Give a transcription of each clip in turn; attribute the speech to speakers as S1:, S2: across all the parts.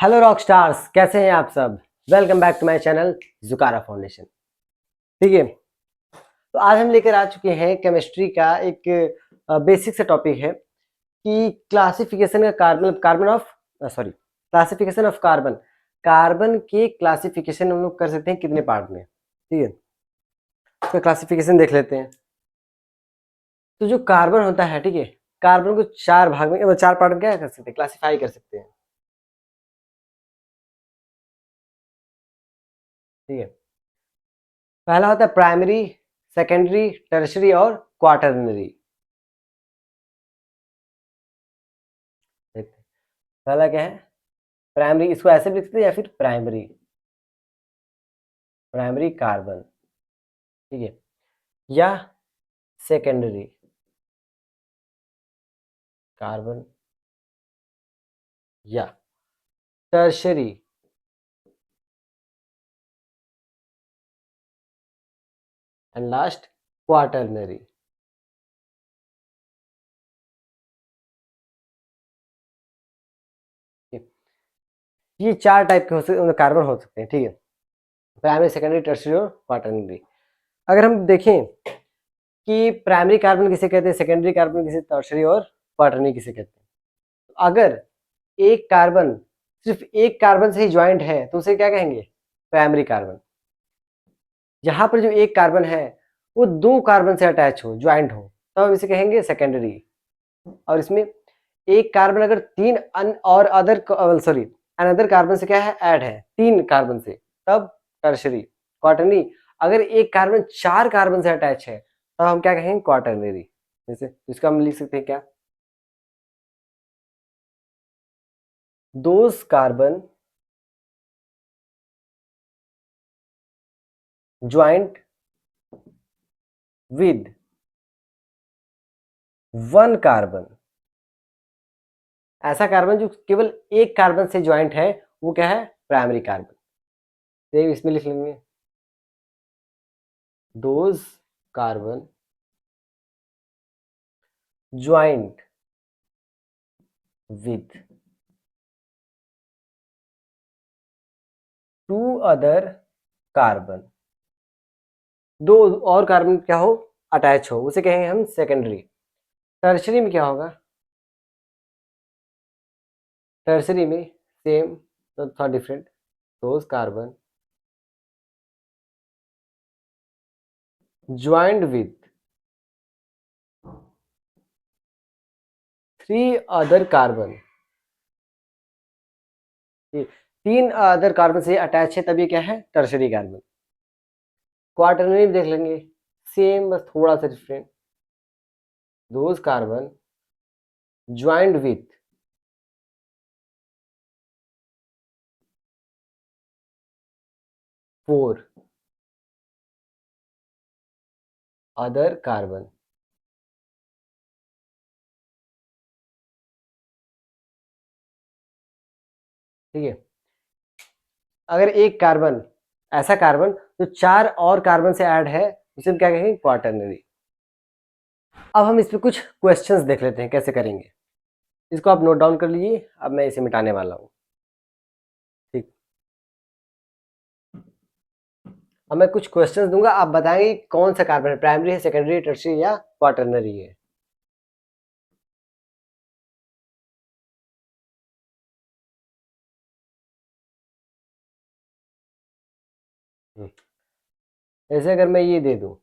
S1: Hello rock stars, कैसे हैं आप सब। Welcome back to my channel जुकारा फाउंडेशन। ठीक है, तो आज हम लेकर आ चुके हैं केमिस्ट्री का एक बेसिक सा टॉपिक है कि क्लासिफिकेशन का क्लासिफिकेशन ऑफ कार्बन। कार्बन के क्लासिफिकेशन हम लोग कर सकते हैं कितने पार्ट में। ठीक है, तो क्लासिफिकेशन देख लेते हैं। तो जो कार्बन होता है, ठीक है, कार्बन को चार भाग में, चार पार्ट में क्या कर सकते हैं, क्लासिफाई कर सकते हैं। ठीक है, पहला होता है प्राइमरी, सेकेंडरी, टर्शरी और क्वाटरनरी। पहला क्या है, प्राइमरी। इसको ऐसे भी लिख सकते हैं या फिर प्राइमरी, प्राइमरी कार्बन। ठीक है, या सेकेंडरी कार्बन, या टर्शरी एंड लास्ट क्वाटरनरी। ये चार टाइप के कार्बन हो सकते हैं। ठीक है, प्राइमरी, सेकेंडरी, टर्शरी और क्वाटरनरी। अगर हम देखें कि प्राइमरी कार्बन किसे कहते हैं, सेकेंडरी कार्बन किसे, टर्शरी और क्वाटरनरी किसे कहते हैं। अगर एक कार्बन सिर्फ एक कार्बन से ही ज्वाइंट है तो उसे क्या कहेंगे, प्राइमरी कार्बन। जहां पर जो एक कार्बन है वो दो कार्बन से अटैच हो, ज्वाइंट हो, तो हम इसे कहेंगे सेकेंडरी। और इसमें एक कार्बन अगर तीन और अनदर कार्बन से क्या है, ऐड है, तीन कार्बन से, तब टर्शरी। क्वाटरनरी, अगर एक कार्बन चार कार्बन से अटैच है तब हम क्या कहेंगे, क्वाटरनरी। जैसे इसका हम लिख सकते हैं क्या, those carbon joint with one carbon. ऐसा कार्बन जो केवल एक कार्बन से ज्वाइंट है वो क्या है, प्राइमरी कार्बन। तो इसमें लिख लेंगे, those carbon joint with to other carbon, दो और कार्बन क्या हो, अटैच हो, उसे कहेंगे हम सेकेंडरी। टर्शरी में क्या होगा, टर्शरी में सेम, तो थोड़ा different, those carbon joint with three other carbon. तीन अदर कार्बन से अटैच है तब ये क्या है, टर्शरी कार्बन। क्वाटरनरी देख लेंगे, सेम बस थोड़ा सा different, those carbon joint with four other carbon. ठीक है, अगर एक कार्बन, ऐसा कार्बन जो चार और कार्बन से ऐड है, उसे हम क्या कहेंगे, क्वाटरनरी। अब हम इस पे कुछ क्वेश्चंस देख लेते हैं कैसे करेंगे। इसको आप नोट डाउन कर लीजिए, अब मैं इसे मिटाने वाला हूँ। ठीक, अब मैं कुछ क्वेश्चंस दूंगा, आप बताएंगे कौन सा कार्बन है, प्राइमरी है, सेकेंडरी है, टर्शरी या क्वाटरनरी है। जैसे अगर मैं ये दे दूं,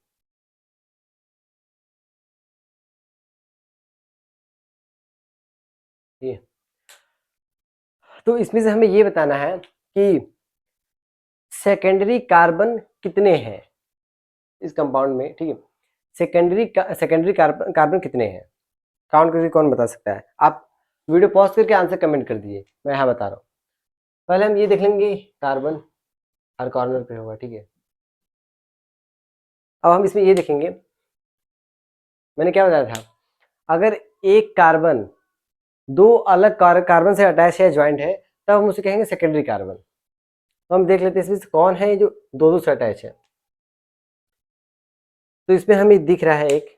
S1: ये, तो इसमें से हमें ये बताना है कि सेकेंडरी कार्बन कितने हैं इस कंपाउंड में। ठीक है, सेकेंडरी कार्बन कितने हैं, काउंट करके कौन बता सकता है। आप वीडियो पॉज करके आंसर कमेंट कर दीजिए, मैं यहाँ बता रहा हूँ। पहले हम ये देख लेंगे, कार्बन हर कॉर्नर पे होगा। ठीक है, अब हम इसमें ये देखेंगे, मैंने क्या बताया था, अगर एक कार्बन दो अलग कार्बन से अटैच है, ज्वाइंट है, तब हम उसे कहेंगे सेकेंडरी कार्बन। तो हम देख लेते हैं इसमें से कौन है जो दो दो से अटैच है। तो इसमें हमें दिख रहा है एक,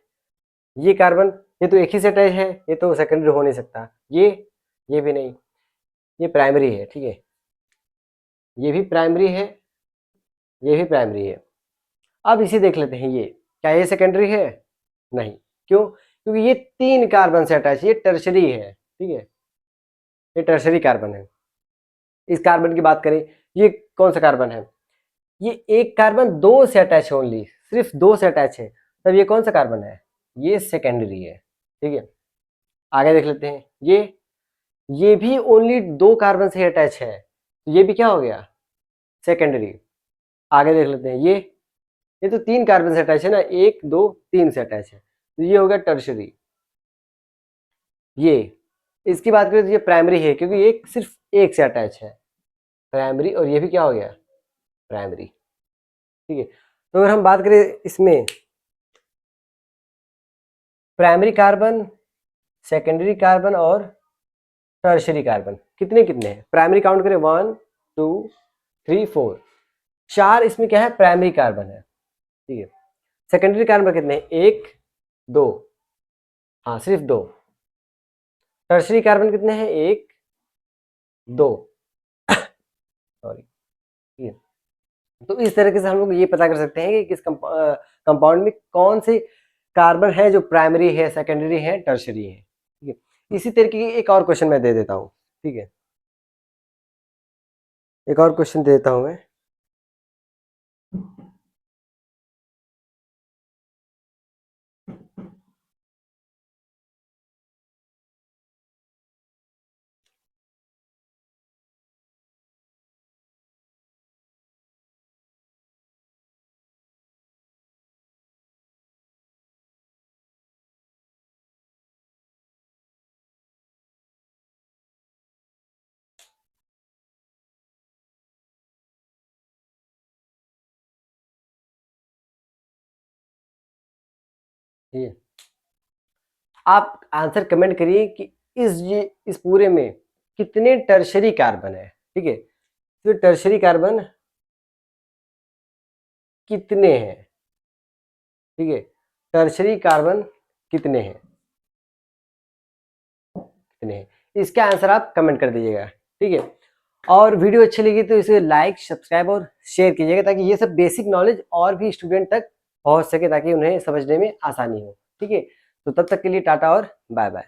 S1: ये कार्बन, ये तो एक ही से अटैच है, ये तो सेकेंडरी हो नहीं सकता, ये भी नहीं, ये प्राइमरी है। ठीक है, ये भी प्राइमरी है, ये भी प्राइमरी है। अब इसे देख लेते हैं, ये क्या ये सेकेंडरी है? नहीं। क्यों? क्योंकि ये 3 कार्बन से अटैच, ये टर्शरी है, ठीक है, ये टर्शरी कार्बन है। इस कार्बन की बात करें, ये कौन सा कार्बन है? ये एक कार्बन 2 से अटैच है, ओनली सिर्फ 2 से अटैच है, तब ये कौन सा कार्बन है? ये सेकेंडरी है, ठीक है। आगे देख लेते हैं, ये भी ओनली 2 कार्बन से अटैच है, तो ये भी क्या हो गया? सेकेंडरी। आगे देख लेते हैं, ये तो 3 कार्बन से अटैच है ना, 1 2 3 से अटैच है, तो ये हो गया टर्शरी। ये इसकी बात करें तो ये प्राइमरी है, क्योंकि ये सिर्फ 1 से अटैच है, प्राइमरी, और ये भी क्या हो गया? प्राइमरी, ठीक है। तो अगर हम बात करें इसमें प्राइमरी कार्बन, सेकेंडरी कार्बन और टर्शरी कार्बन कितने कितने हैं? प्राइमरी काउंट करें 1 2 3 4, 4 इसमें क्या है? प्राइमरी कार्बन है, ठीक है। सेकेंडरी कार्बन कितने हैं? 1 2, हाँ सिर्फ 2। टर्शरी कार्बन कितने हैं? 1 2, सॉरी, ठीक है। तो इस तरीके से हम लोग ये पता कर सकते हैं कि किस कंपाउंड में कौन से कार्बन है जो प्राइमरी है, सेकेंडरी है, टर्शरी है, ठीक है। इसी तरीके की एक और क्वेश्चन मैं दे देता हूँ, ठीक है, एक और क्वेश्चन दे देता हूँ मैं। ठीक है, आप आंसर कमेंट करिए कि इस पूरे में कितने टर्शरी कार्बन है, ठीक है। तो टर्शरी कार्बन कितने हैं, ठीक है, टर्शरी कार्बन कितने हैं, कितने हैं, इसका आंसर आप कमेंट कर दीजिएगा, ठीक है। और वीडियो अच्छी लगी तो इसे लाइक, सब्सक्राइब और शेयर कीजिएगा, ताकि ये सब बेसिक नॉलेज और भी स्टूडेंट तक पहुंच सके, ताकि उन्हें समझने में आसानी हो, ठीक है। तो तब तक के लिए टाटा और बाय बाय।